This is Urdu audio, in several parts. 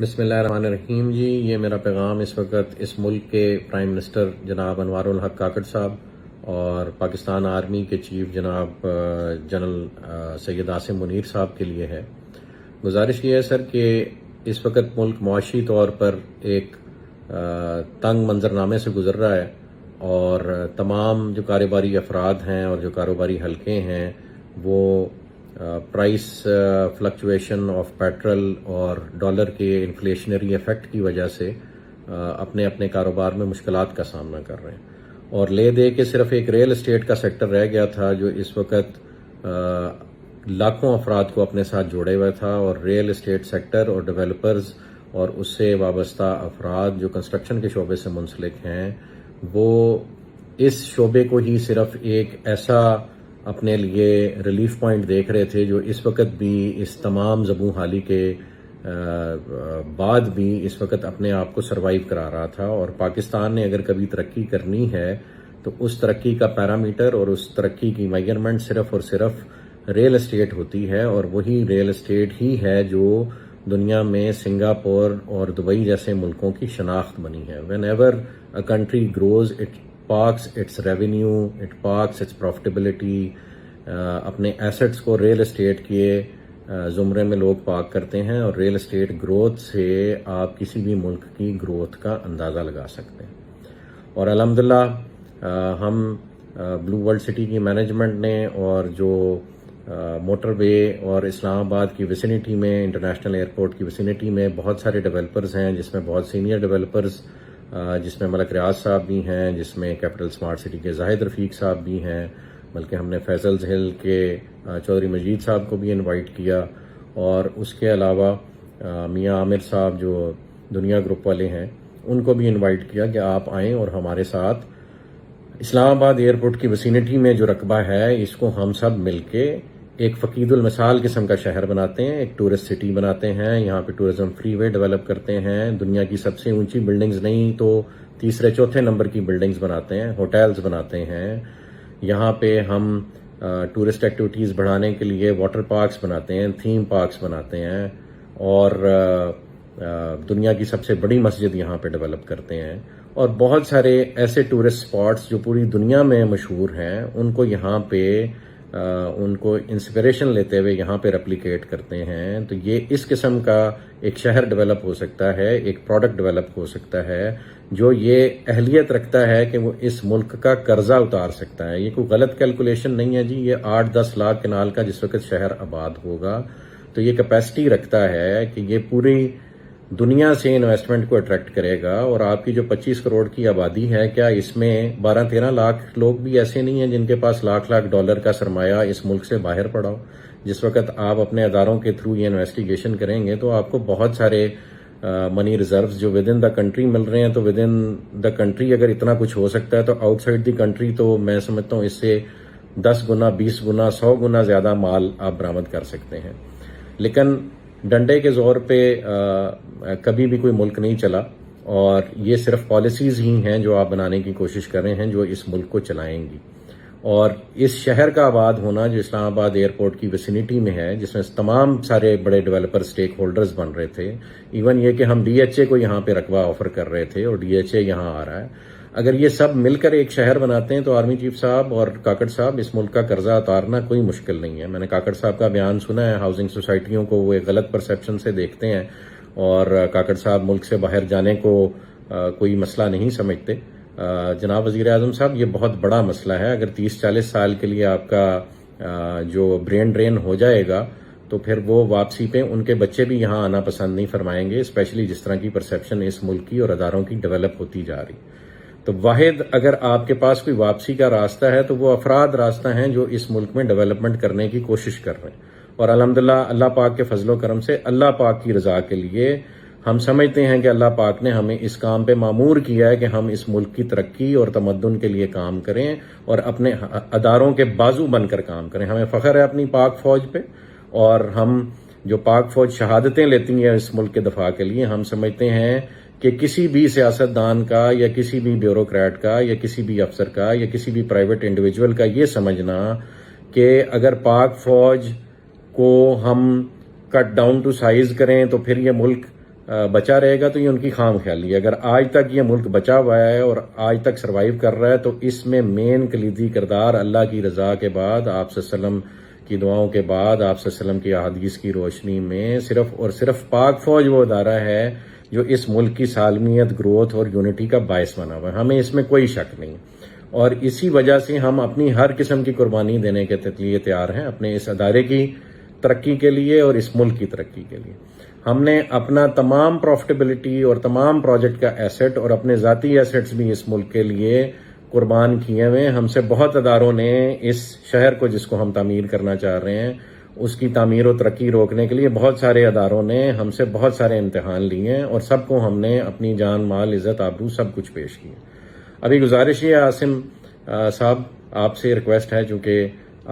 بسم اللہ الرحمن الرحیم جی، یہ میرا پیغام اس وقت اس ملک کے پرائم منسٹر جناب انوار الحق کاکڑ صاحب اور پاکستان آرمی کے چیف جناب جنرل سید عاصم منیر صاحب کے لیے ہے۔ گزارش یہ ہے سر کہ اس وقت ملک معاشی طور پر ایک تنگ منظرنامے سے گزر رہا ہے، اور تمام جو کاروباری افراد ہیں اور جو کاروباری حلقے ہیں وہ پرائس فلکچویشن آف پیٹرول اور ڈالر کے انفلیشنری ایفیکٹ کی وجہ سے اپنے اپنے کاروبار میں مشکلات کا سامنا کر رہے ہیں، اور لے دے کے صرف ایک ریل اسٹیٹ کا سیکٹر رہ گیا تھا جو اس وقت لاکھوں افراد کو اپنے ساتھ جوڑے ہوئے تھا، اور ریل اسٹیٹ سیکٹر اور ڈیولپرز اور اس سے وابستہ افراد جو کنسٹرکشن کے شعبے سے منسلک ہیں وہ اس شعبے کو ہی صرف ایک ایسا اپنے لیے ریلیف پوائنٹ دیکھ رہے تھے جو اس وقت بھی اس تمام زبوں حالی کے بعد بھی اس وقت اپنے آپ کو سروائیو کرا رہا تھا۔ اور پاکستان نے اگر کبھی ترقی کرنی ہے تو اس ترقی کا پیرامیٹر اور اس ترقی کی میجرمنٹ صرف اور صرف ریل اسٹیٹ ہوتی ہے، اور وہی ریل اسٹیٹ ہی ہے جو دنیا میں سنگاپور اور دبئی جیسے ملکوں کی شناخت بنی ہے۔ Whenever a country grows it parks its revenue, it parks its profitability, اپنے ایسٹس کو ریل اسٹیٹ کے زمرے میں لوگ پارک کرتے ہیں، اور ریل اسٹیٹ گروتھ سے آپ کسی بھی ملک کی گروتھ کا اندازہ لگا سکتے ہیں۔ اور الحمدللہ ہم بلو ورلڈ سٹی کی مینجمنٹ نے اور جو موٹر وے اور اسلام آباد کی ویسینٹی میں، انٹرنیشنل ایئرپورٹ کی ویسینٹی میں بہت سارے ڈیولپرز ہیں، جس میں بہت سینئر ڈیولپرز جس میں ملک ریاض صاحب بھی ہیں، جس میں کیپٹل اسمارٹ سٹی کے زاہد رفیق صاحب بھی ہیں، بلکہ ہم نے فیصلز ہل کے چودھری مجید صاحب کو بھی انوائٹ کیا، اور اس کے علاوہ میاں عامر صاحب جو دنیا گروپ والے ہیں ان کو بھی انوائٹ کیا کہ آپ آئیں اور ہمارے ساتھ اسلام آباد ایئرپورٹ کی ویسینٹی میں جو رقبہ ہے اس کو ہم سب مل کے ایک فقید المثال قسم کا شہر بناتے ہیں، ایک ٹورسٹ سٹی بناتے ہیں، یہاں پہ ٹورزم فری وے ڈیولپ کرتے ہیں، دنیا کی سب سے اونچی بلڈنگز نہیں تو تیسرے چوتھے نمبر کی بلڈنگز بناتے ہیں، ہوٹلز بناتے ہیں، یہاں پہ ہم ٹورسٹ ایکٹیویٹیز بڑھانے کے لیے واٹر پارکس بناتے ہیں، تھیم پارکس بناتے ہیں، اور دنیا کی سب سے بڑی مسجد یہاں پہ ڈیولپ کرتے ہیں، اور بہت سارے ایسے ٹورسٹ سپاٹس جو پوری دنیا میں مشہور ہیں ان کو یہاں پہ ان کو انسپریشن لیتے ہوئے یہاں پہ ریپلیکیٹ کرتے ہیں۔ تو یہ اس قسم کا ایک شہر ڈیولپ ہو سکتا ہے، ایک پروڈکٹ ڈیولپ ہو سکتا ہے جو یہ اہلیت رکھتا ہے کہ وہ اس ملک کا قرضہ اتار سکتا ہے۔ یہ کوئی غلط کیلکولیشن نہیں ہے جی، یہ 8-10 لاکھ کنال کا جس وقت شہر آباد ہوگا تو یہ کیپیسٹی رکھتا ہے کہ یہ پوری دنیا سے انویسٹمنٹ کو اٹریکٹ کرے گا۔ اور آپ کی جو 25 کروڑ کی آبادی ہے، کیا اس میں 12-13 لاکھ لوگ بھی ایسے نہیں ہیں جن کے پاس لاکھ ڈالر کا سرمایہ اس ملک سے باہر پڑا ہو؟ جس وقت آپ اپنے اداروں کے تھرو یہ انویسٹیگیشن کریں گے تو آپ کو بہت سارے منی ریزروز جو ود ان دا کنٹری مل رہے ہیں، تو ود ان دا کنٹری اگر اتنا کچھ ہو سکتا ہے تو آؤٹ سائڈ دی کنٹری تو میں سمجھتا ہوں اس سے 10 گنا، 20 گنا، 100 گنا زیادہ مال آپ برآمد کر سکتے ہیں۔ لیکن ڈنڈے کے زور پہ کبھی بھی کوئی ملک نہیں چلا، اور یہ صرف پالیسیز ہی ہیں جو آپ بنانے کی کوشش کر رہے ہیں جو اس ملک کو چلائیں گی۔ اور اس شہر کا آباد ہونا جو اسلام آباد ایئرپورٹ کی ویسینٹی میں ہے، جس میں تمام سارے بڑے ڈیولپر سٹیک ہولڈرز بن رہے تھے، ایون یہ کہ ہم ڈی ایچ اے کو یہاں پہ رقبہ آفر کر رہے تھے اور ڈی ایچ اے یہاں آ رہا ہے، اگر یہ سب مل کر ایک شہر بناتے ہیں تو آرمی چیف صاحب اور کاکڑ صاحب اس ملک کا قرضہ اتارنا کوئی مشکل نہیں ہے۔ میں نے کاکڑ صاحب کا بیان سنا ہے، ہاؤسنگ سوسائٹیوں کو وہ ایک غلط پرسیپشن سے دیکھتے ہیں، اور کاکڑ صاحب ملک سے باہر جانے کو کوئی مسئلہ نہیں سمجھتے۔ جناب وزیر اعظم صاحب، یہ بہت بڑا مسئلہ ہے۔ اگر 30-40 سال کے لیے آپ کا جو برین ڈرین ہو جائے گا تو پھر وہ واپسی پہ ان کے بچے بھی یہاں آنا پسند نہیں فرمائیں گے، اسپیشلی جس طرح کی پرسیپشن اس ملک کی اور اداروں کی ڈیولپ ہوتی جا رہی۔ تو واحد اگر آپ کے پاس کوئی واپسی کا راستہ ہے تو وہ افراد راستہ ہیں جو اس ملک میں ڈیولپمنٹ کرنے کی کوشش کر رہے ہیں، اور الحمدللہ اللہ پاک کے فضل و کرم سے اللہ پاک کی رضا کے لیے ہم سمجھتے ہیں کہ اللہ پاک نے ہمیں اس کام پہ مامور کیا ہے کہ ہم اس ملک کی ترقی اور تمدن کے لیے کام کریں اور اپنے اداروں کے بازو بن کر کام کریں۔ ہمیں فخر ہے اپنی پاک فوج پہ، اور ہم جو پاک فوج شہادتیں لیتی ہیں اس ملک کے دفاع کے لیے، ہم سمجھتے ہیں کہ کسی بھی سیاستدان کا یا کسی بھی بیوروکریٹ کا یا کسی بھی افسر کا یا کسی بھی پرائیویٹ انڈیویجول کا یہ سمجھنا کہ اگر پاک فوج کو ہم کٹ ڈاؤن ٹو سائز کریں تو پھر یہ ملک بچا رہے گا تو یہ ان کی خام خیالی ہے. اگر آج تک یہ ملک بچا ہوا ہے اور آج تک سروائیو کر رہا ہے تو اس میں مین کلیدی کردار اللہ کی رضا کے بعد، آپ صلی اللہ علیہ وسلم کی دعاؤں کے بعد، آپ صلی اللہ علیہ وسلم کی احادیث کی روشنی میں صرف اور صرف پاک فوج وہ ادارہ ہے جو اس ملک کی سالمیت، گروتھ اور یونٹی کا باعث بنا ہوا ہے. ہمیں اس میں کوئی شک نہیں، اور اسی وجہ سے ہم اپنی ہر قسم کی قربانی دینے کے لیے تیار ہیں اپنے اس ادارے کی ترقی کے لیے اور اس ملک کی ترقی کے لیے. ہم نے اپنا تمام پروفٹیبلٹی اور تمام پروجیکٹ کا ایسٹ اور اپنے ذاتی ایسٹس بھی اس ملک کے لیے قربان کیے ہوئے. ہم سے بہت اداروں نے اس شہر کو، جس کو ہم تعمیر کرنا چاہ رہے ہیں، اس کی تعمیر و ترقی روکنے کے لیے بہت سارے اداروں نے ہم سے بہت سارے امتحان لیے ہیں، اور سب کو ہم نے اپنی جان، مال، عزت، آبرو سب کچھ پیش کیا. ابھی گزارش یہ عاصم صاحب، آپ سے ریکویسٹ ہے، چونکہ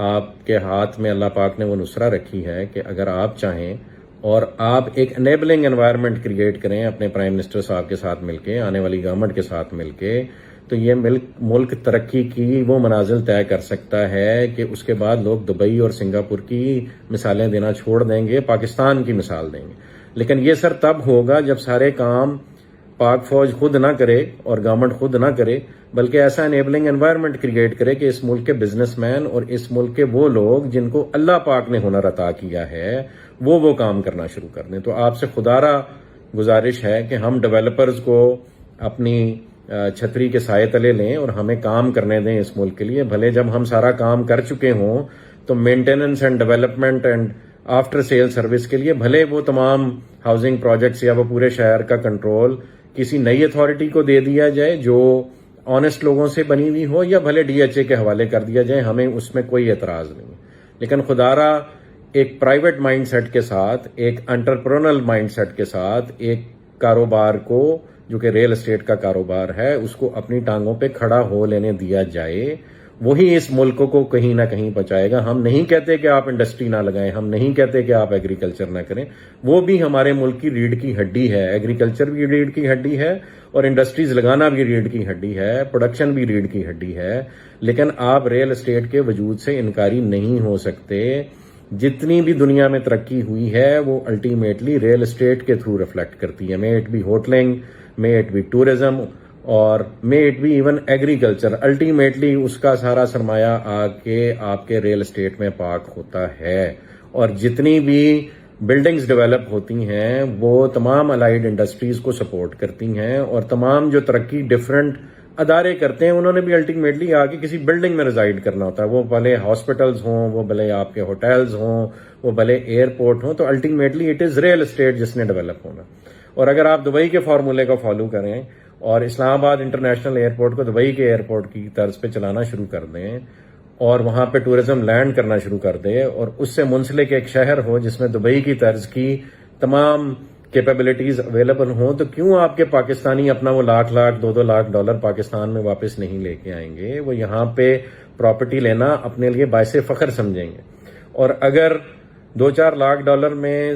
آپ کے ہاتھ میں اللہ پاک نے وہ نصرہ رکھی ہے کہ اگر آپ چاہیں اور آپ ایک انیبلنگ انوائرمنٹ کریٹ کریں اپنے پرائم منسٹر صاحب کے ساتھ مل کے، آنے والی گورنمنٹ کے ساتھ مل کے، تو یہ ملک ترقی کی وہ منازل طے کر سکتا ہے کہ اس کے بعد لوگ دبئی اور سنگاپور کی مثالیں دینا چھوڑ دیں گے، پاکستان کی مثال دیں گے. لیکن یہ سر تب ہوگا جب سارے کام پاک فوج خود نہ کرے اور گورنمنٹ خود نہ کرے، بلکہ ایسا انیبلنگ انوائرمنٹ کریٹ کرے کہ اس ملک کے بزنس مین اور اس ملک کے وہ لوگ جن کو اللہ پاک نے ہنر عطا کیا ہے وہ کام کرنا شروع کر دیں. تو آپ سے خدارہ گزارش ہے کہ ہم ڈیولپرز کو اپنی چھتری کے سائے تلے لیں اور ہمیں کام کرنے دیں اس ملک کے لیے. بھلے جب ہم سارا کام کر چکے ہوں تو maintenance and development and after sale service کے لیے بھلے وہ تمام ہاؤسنگ پروجیکٹس یا وہ پورے شہر کا کنٹرول کسی نئی اتھارٹی کو دے دیا جائے جو آنےسٹ لوگوں سے بنی ہوئی ہو، یا بھلے ڈی ایچ اے کے حوالے کر دیا جائے، ہمیں اس میں کوئی اعتراض نہیں. لیکن خدارہ ایک پرائیویٹ مائنڈ سیٹ کے ساتھ، ایک انٹرپرونل مائنڈ سیٹ کے ساتھ، ایک کاروبار کو جو کہ ریل اسٹیٹ کا کاروبار ہے اس کو اپنی ٹانگوں پہ کھڑا ہو لینے دیا جائے. وہی اس ملک کو کہیں نہ کہیں پہنچائے گا. ہم نہیں کہتے کہ آپ انڈسٹری نہ لگائیں، ہم نہیں کہتے کہ آپ ایگریکلچر نہ کریں، وہ بھی ہمارے ملک کی ریڑھ کی ہڈی ہے. ایگریکلچر بھی ریڑھ کی ہڈی ہے اور انڈسٹریز لگانا بھی ریڑھ کی ہڈی ہے، پروڈکشن بھی ریڑھ کی ہڈی ہے. لیکن آپ ریل اسٹیٹ کے وجود سے انکاری نہیں ہو سکتے. جتنی بھی دنیا میں ترقی ہوئی ہے وہ الٹیمیٹلی ریل اسٹیٹ کے تھرو ریفلیکٹ کرتی ہے. May it be hotelling, may it be tourism, اور may it be even agriculture. Ultimately اس کا سارا سرمایہ آ کے آپ کے ریل اسٹیٹ میں پارک ہوتا ہے. اور جتنی بھی بلڈنگز ڈیولپ ہوتی ہیں وہ تمام الائیڈ انڈسٹریز کو سپورٹ کرتی ہیں، اور تمام جو ترقی ڈفرینٹ ادارے کرتے ہیں انہوں نے بھی الٹیمیٹلی آ کے کسی بلڈنگ میں ریزائڈ کرنا ہوتا ہے. وہ بھلے ہاسپٹلز ہوں، وہ بھلے آپ کے ہوٹلز ہوں، وہ بھلے ایئرپورٹ ہوں، تو ultimately it is real estate جس نے ڈیولپ ہونا. اور اگر آپ دبئی کے فارمولے کو فالو کریں اور اسلام آباد انٹرنیشنل ایئرپورٹ کو دبئی کے ایئرپورٹ کی طرز پہ چلانا شروع کر دیں اور وہاں پہ ٹورزم لینڈ کرنا شروع کر دیں، اور اس سے منسلک ایک شہر ہو جس میں دبئی کی طرز کی تمام کیپیبلٹیز اویلیبل ہوں، تو کیوں آپ کے پاکستانی اپنا وہ لاکھ $2 لاکھ پاکستان میں واپس نہیں لے کے آئیں گے؟ وہ یہاں پہ پراپرٹی لینا اپنے لیے باعث فخر سمجھیں گے. اور اگر $2-4 لاکھ میں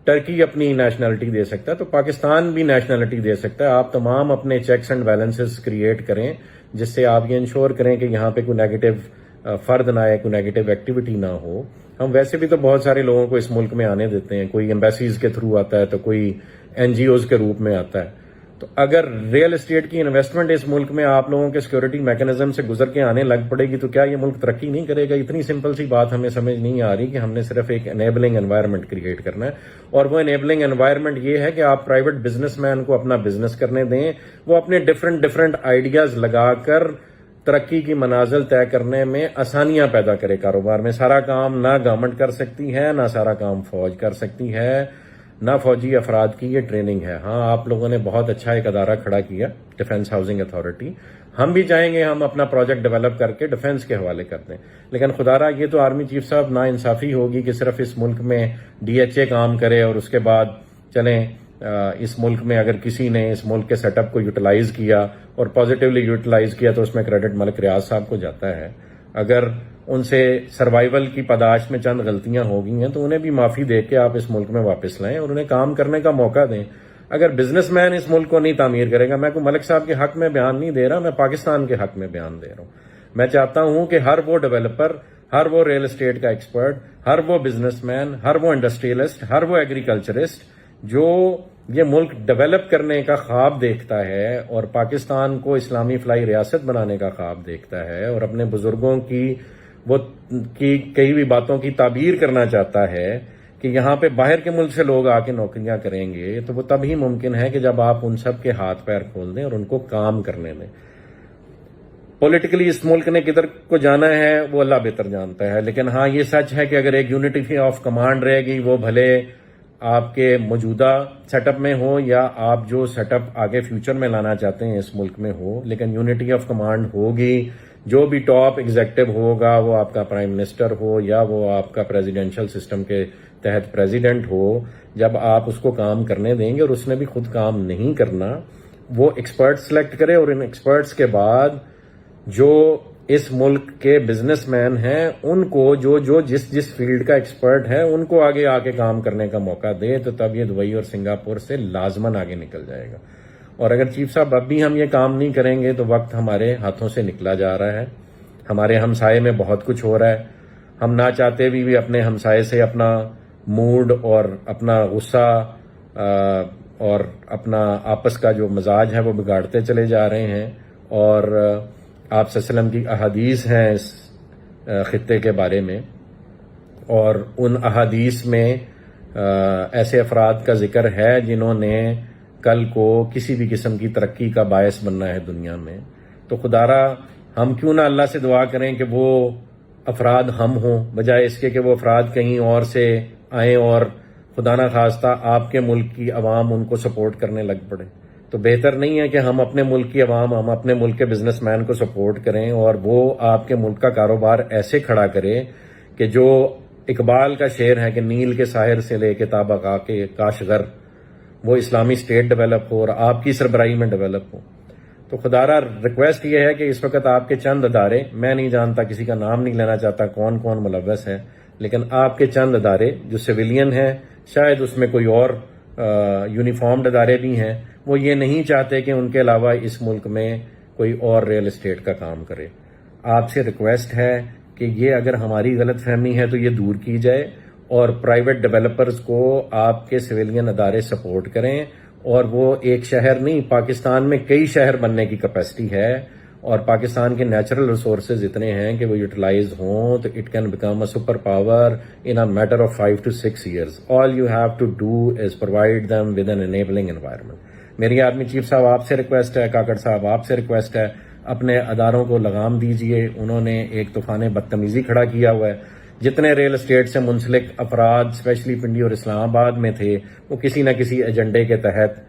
ٹرکی اپنی نیشنلٹی دے سکتا ہے تو پاکستان بھی نیشنلٹی دے سکتا ہے. آپ تمام اپنے چیکس اینڈ بیلنسز کریٹ کریں جس سے آپ یہ انشور کریں کہ یہاں پہ کوئی نیگیٹو فرد نہ آئے، کوئی نیگیٹو ایکٹیویٹی نہ ہو. ہم ویسے بھی تو بہت سارے لوگوں کو اس ملک میں آنے دیتے ہیں، کوئی ایمبیسیز کے تھرو آتا ہے تو کوئی این جی اوز کے روپ میں آتا ہے. تو اگر ریل اسٹیٹ کی انویسٹمنٹ اس ملک میں آپ لوگوں کے سیکورٹی میکانزم سے گزر کے آنے لگ پڑے گی تو کیا یہ ملک ترقی نہیں کرے گا؟ اتنی سمپل سی بات ہمیں سمجھ نہیں آ رہی کہ ہم نے صرف ایک انیبلنگ انوائرمنٹ کریٹ کرنا ہے. اور وہ انیبلنگ انوائرمنٹ یہ ہے کہ آپ پرائیویٹ بزنس مین کو اپنا بزنس کرنے دیں، وہ اپنے ڈفرنٹ آئیڈیاز لگا کر ترقی کی منازل طے کرنے میں آسانیاں پیدا کرے کاروبار میں. سارا کام نہ گورنمنٹ کر سکتی ہے، نہ سارا کام فوج کر سکتی ہے، نہ فوجی افراد کی یہ ٹریننگ ہے. ہاں آپ لوگوں نے بہت اچھا ایک ادارہ کھڑا کیا، ڈیفنس ہاؤسنگ اتھارٹی. ہم بھی چاہیں گے ہم اپنا پروجیکٹ ڈیولپ کر کے ڈیفنس کے حوالے کر دیں. لیکن خدارہ یہ تو آرمی چیف صاحب نا انصافی ہوگی کہ صرف اس ملک میں ڈی ایچ اے کام کرے اور اس کے بعد چلیں اس ملک میں اگر کسی نے اس ملک کے سیٹ اپ کو یوٹیلائز کیا اور پازیٹیولی یوٹیلائز کیا تو اس میں کریڈٹ ملک ریاض صاحب کو جاتا ہے. اگر ان سے سروائیول کی پاداش میں چند غلطیاں ہو گئی ہیں تو انہیں بھی معافی دے کے آپ اس ملک میں واپس لائیں اور انہیں کام کرنے کا موقع دیں. اگر بزنس مین اس ملک کو نہیں تعمیر کرے گا، میں کوئی ملک صاحب کے حق میں بیان نہیں دے رہا، میں پاکستان کے حق میں بیان دے رہا ہوں. میں چاہتا ہوں کہ ہر وہ ڈیولپر، ہر وہ ریل اسٹیٹ کا ایکسپرٹ، ہر وہ بزنس مین، ہر وہ انڈسٹریلسٹ، ہر وہ ایگریکلچرسٹ جو یہ ملک ڈیولپ کرنے کا خواب دیکھتا ہے اور پاکستان کو اسلامی فلاحی ریاست بنانے کا خواب دیکھتا ہے اور اپنے بزرگوں کی کئی بھی باتوں کی تعبیر کرنا چاہتا ہے کہ یہاں پہ باہر کے ملک سے لوگ آ کے نوکریاں کریں گے، تو وہ تب ہی ممکن ہے کہ جب آپ ان سب کے ہاتھ پیر کھول دیں اور ان کو کام کرنے دیں۔ پولیٹیکلی اس ملک نے کدھر کو جانا ہے وہ اللہ بہتر جانتا ہے، لیکن ہاں یہ سچ ہے کہ اگر ایک یونٹی آف کمانڈ رہے گی، وہ بھلے آپ کے موجودہ سیٹ اپ میں ہو یا آپ جو سیٹ اپ آگے فیوچر میں لانا چاہتے ہیں اس ملک میں ہو، لیکن یونٹی آف کمانڈ ہوگی۔ جو بھی ٹاپ ایگزیکٹو ہوگا، وہ آپ کا پرائم منسٹر ہو یا وہ آپ کا پریزیڈینشل سسٹم کے تحت پریزیڈنٹ ہو، جب آپ اس کو کام کرنے دیں گے اور اس نے بھی خود کام نہیں کرنا، وہ ایکسپرٹ سلیکٹ کرے اور ان ایکسپرٹس کے بعد جو اس ملک کے بزنس مین ہیں ان کو جو جس فیلڈ کا ایکسپرٹ ہے ان کو آگے آ کے کام کرنے کا موقع دے، تو تب یہ دبئی اور سنگاپور سے لازماً آگے نکل جائے گا۔ اور اگر چیف صاحب اب بھی ہم یہ کام نہیں کریں گے تو وقت ہمارے ہاتھوں سے نکلا جا رہا ہے۔ ہمارے ہمسائے میں بہت کچھ ہو رہا ہے، ہم نہ چاہتے بھی اپنے ہمسائے سے اپنا موڈ اور اپنا غصہ اور اپنا آپس کا جو مزاج ہے وہ بگاڑتے چلے جا رہے ہیں، اور آپ صلی اللہ علیہ وسلم کی احادیث ہیں اس خطے کے بارے میں، اور ان احادیث میں ایسے افراد کا ذکر ہے جنہوں نے کل کو کسی بھی قسم کی ترقی کا باعث بننا ہے دنیا میں۔ تو خدارا ہم کیوں نہ اللہ سے دعا کریں کہ وہ افراد ہم ہوں، بجائے اس کے کہ وہ افراد کہیں اور سے آئیں اور خدا نہ خواستہ آپ کے ملک کی عوام ان کو سپورٹ کرنے لگ پڑے۔ تو بہتر نہیں ہے کہ ہم اپنے ملک کی عوام، ہم اپنے ملک کے بزنس مین کو سپورٹ کریں اور وہ آپ کے ملک کا کاروبار ایسے کھڑا کرے کہ جو اقبال کا شعر ہے کہ نیل کے ساحل سے لے کے تابقا کے کاشغر، وہ اسلامی اسٹیٹ ڈیولپ ہو اور آپ کی سربراہی میں ڈیولپ ہو۔ تو خدارا ریکویسٹ یہ ہے کہ اس وقت آپ کے چند ادارے، میں نہیں جانتا، کسی کا نام نہیں لینا چاہتا کون کون ملوث ہے، لیکن آپ کے چند ادارے جو سویلین ہیں، شاید اس میں کوئی اور یونیفارمڈ ادارے بھی ہیں، وہ یہ نہیں چاہتے کہ ان کے علاوہ اس ملک میں کوئی اور ریئل اسٹیٹ کا کام کرے۔ آپ سے ریکویسٹ ہے کہ یہ اگر ہماری غلط فہمی ہے تو یہ دور کی جائے، اور پرائیویٹ ڈیولپرز کو آپ کے سویلین ادارے سپورٹ کریں، اور وہ ایک شہر نہیں، پاکستان میں کئی شہر بننے کی کیپیسٹی ہے، اور پاکستان کے نیچرل ریسورسز اتنے ہیں کہ وہ یوٹیلائز ہوں تو it can become a super power in a matter of 5 to 6 years. All you have to do is provide them with an enabling environment. میری آرمی چیف صاحب آپ سے ریکویسٹ ہے، کاکڑ صاحب آپ سے ریکویسٹ ہے، اپنے اداروں کو لگام دیجئے۔ انہوں نے ایک طوفان بدتمیزی کھڑا کیا ہوا ہے۔ جتنے ریل اسٹیٹ سے منسلک افراد اسپیشلی پنڈی اور اسلام آباد میں تھے، وہ کسی نہ کسی ایجنڈے کے تحت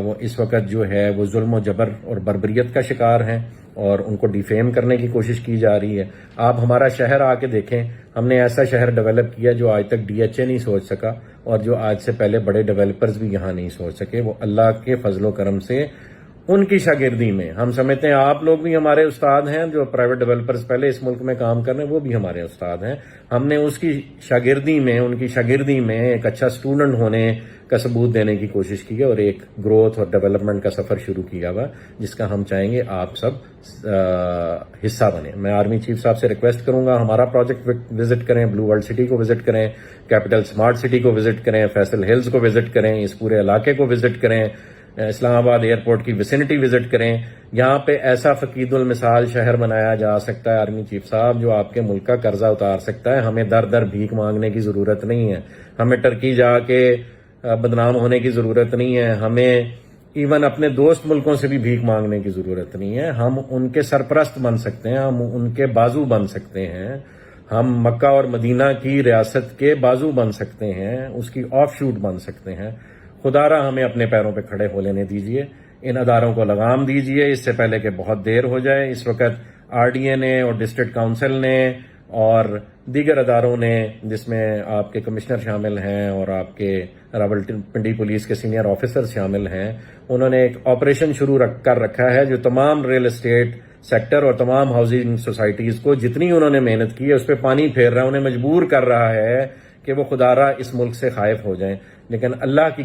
وہ اس وقت جو ہے وہ ظلم و جبر اور بربریت کا شکار ہیں، اور ان کو ڈیفیم کرنے کی کوشش کی جا رہی ہے۔ آپ ہمارا شہر آ کے دیکھیں، ہم نے ایسا شہر ڈیولپ کیا جو آج تک DHA نہیں سوچ سکا، اور جو آج سے پہلے بڑے ڈیولپرز بھی یہاں نہیں سوچ سکے۔ وہ اللہ کے فضل و کرم سے ان کی شاگردی میں، ہم سمجھتے ہیں آپ لوگ بھی ہمارے استاد ہیں، جو پرائیویٹ ڈیولپرز پہلے اس ملک میں کام کر رہے ہیں وہ بھی ہمارے استاد ہیں۔ ہم نے اس کی شاگردی میں، ان کی شاگردی میں ایک اچھا اسٹوڈنٹ ہونے کا ثبوت دینے کی کوشش کی ہے، اور ایک گروتھ اور ڈیولپمنٹ کا سفر شروع کیا ہوا جس کا ہم چاہیں گے آپ سب حصہ بنیں۔ میں آرمی چیف صاحب سے ریکویسٹ کروں گا ہمارا پروجیکٹ وزٹ کریں، بلو ورلڈ سٹی کو وزٹ کریں، کیپٹل اسمارٹ سٹی کو وزٹ کریں، فیصل ہلز کو وزٹ کریں، اس پورے علاقے کو وزٹ کریں، اسلام آباد ایئرپورٹ کی ویسینٹی وزٹ کریں۔ یہاں پہ ایسا فقید المثال شہر بنایا جا سکتا ہے آرمی چیف صاحب جو آپ کے ملک کا قرضہ اتار سکتا ہے۔ ہمیں در در بھیک مانگنے کی ضرورت نہیں ہے، ہمیں ٹرکی جا کے بدنام ہونے کی ضرورت نہیں ہے، ہمیں ایون اپنے دوست ملکوں سے بھی بھیک مانگنے کی ضرورت نہیں ہے۔ ہم ان کے سرپرست بن سکتے ہیں، ہم ان کے بازو بن سکتے ہیں، ہم مکہ اور مدینہ کی ریاست کے بازو بن سکتے ہیں، اس کی آف شوٹ بن سکتے ہیں۔ خدارا ہمیں اپنے پیروں پہ کھڑے ہو لینے دیجئے، ان اداروں کو لگام دیجئے اس سے پہلے کہ بہت دیر ہو جائے۔ اس وقت RDA نے اور ڈسٹرکٹ کاؤنسل نے اور دیگر اداروں نے، جس میں آپ کے کمشنر شامل ہیں اور آپ کے راولپنڈی پولیس کے سینئر آفیسر شامل ہیں، انہوں نے ایک آپریشن شروع کر رکھا ہے جو تمام ریل اسٹیٹ سیکٹر اور تمام ہاؤسنگ سوسائٹیز کو جتنی انہوں نے محنت کی ہے اس پہ پانی پھیر رہا ہے، انہیں مجبور کر رہا ہے کہ وہ خدارا اس ملک سے خائف ہو جائیں۔ لیکن اللہ کی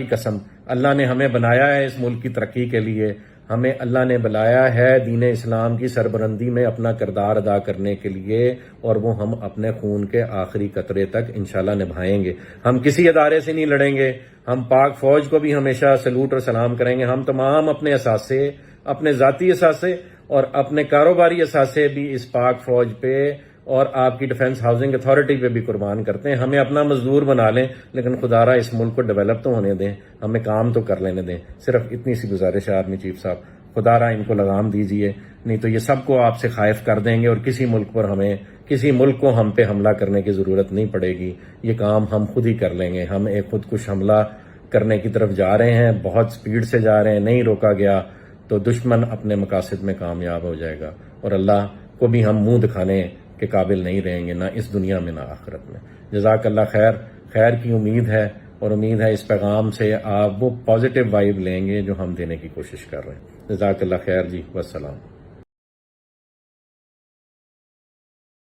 قسم، اللہ نے ہمیں بنایا ہے اس ملک کی ترقی کے لیے، ہمیں اللہ نے بلایا ہے دین اسلام کی سربلندی میں اپنا کردار ادا کرنے کے لیے، اور وہ ہم اپنے خون کے آخری قطرے تک انشاءاللہ نبھائیں گے۔ ہم کسی ادارے سے نہیں لڑیں گے، ہم پاک فوج کو بھی ہمیشہ سلوٹ اور سلام کریں گے۔ ہم تمام اپنے اثاثے، اپنے ذاتی اثاثے اور اپنے کاروباری اثاثے بھی اس پاک فوج پہ اور آپ کی ڈیفنس ہاؤسنگ اتھارٹی پہ بھی قربان کرتے ہیں۔ ہمیں اپنا مزدور بنا لیں، لیکن خدا را اس ملک کو ڈیولپ تو ہونے دیں، ہمیں کام تو کر لینے دیں۔ صرف اتنی سی گزارش ہے آرمی چیف صاحب، خدا را ان کو لگام دیجئے، نہیں تو یہ سب کو آپ سے خائف کر دیں گے اور کسی ملک کو ہم پہ حملہ کرنے کی ضرورت نہیں پڑے گی۔ یہ کام ہم خود ہی کر لیں گے۔ ہم ایک خودکش حملہ کرنے کی طرف جا رہے ہیں، بہت سپیڈ سے جا رہے ہیں، نہیں روکا گیا تو دشمن اپنے مقاصد میں کامیاب ہو جائے گا، اور اللہ کو بھی ہم منہ دکھانے کے قابل نہیں رہیں گے، نہ اس دنیا میں نہ آخرت میں۔ جزاک اللہ خیر۔ خیر کی امید ہے، اور امید ہے اس پیغام سے آپ وہ پازیٹیو وائب لیں گے جو ہم دینے کی کوشش کر رہے ہیں۔ جزاک اللہ خیر جی، والسلام۔